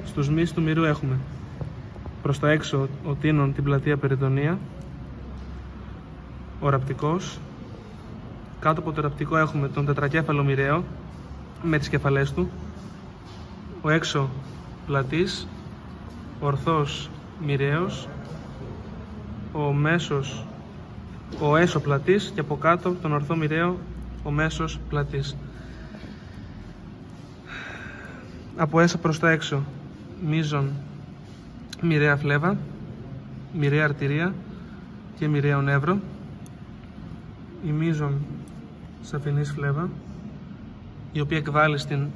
Στους μυς του μυρού έχουμε προς τα έξω ο τίνων την πλατεία περιτονία, ο ραπτικός. Κάτω από το ραπτικό έχουμε τον τετρακέφαλο μοιραίο με τις κεφαλές του, ο έξω πλατής, ορθός μοιραίος, ο μέσος, ο έσω πλατής και από κάτω τον ορθό μοιραίο ο μέσος πλατής. Από έσω προς τα έξω μείζον μοιραία φλέβα, μοιραία αρτηρία και μοιραίο νεύρο, η μείζον σαφηνής φλέβα, η οποία εκβάλλει στην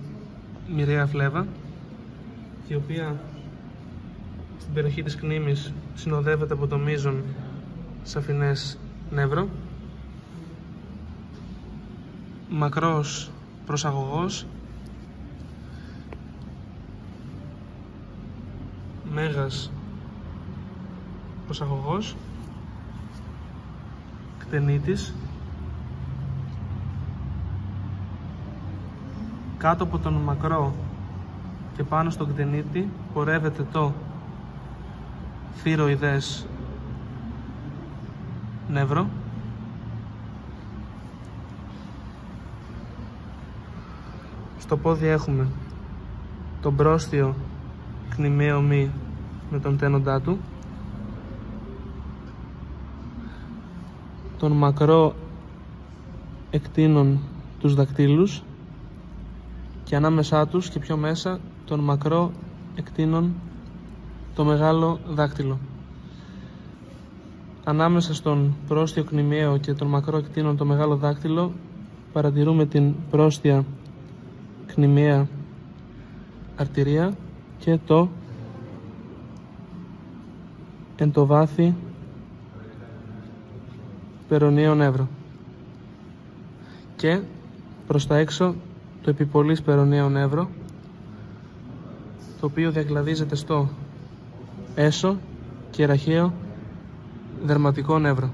μοιραία φλέβα, η οποία στην περιοχή της κνήμης συνοδεύεται από το μείζον σαφηνές νεύρο, μακρός προσαγωγός, μέγας προσαγωγός, κτενίτης. Κάτω από τον μακρό και πάνω στον κτενίτη πορεύεται το θηροειδές νεύρο. Στο πόδι έχουμε τον μπρόστιο κνημαίο μη με τον τένοντά του, τον μακρό εκτείνων τους δακτύλους και ανάμεσά τους και πιο μέσα τον μακρό εκτείνων το μεγάλο δάκτυλο. Ανάμεσα στον πρόστιο κνημαίο και τον μακρό εκτείνων το μεγάλο δάκτυλο παρατηρούμε την πρόστια κνημαία αρτηρία και το εν το βάθη περοναίο νεύρο και προς τα έξω το επιπολής περοναίο νεύρο, το οποίο διακλαδίζεται στο έσω και ραχαίο δερματικό νεύρο.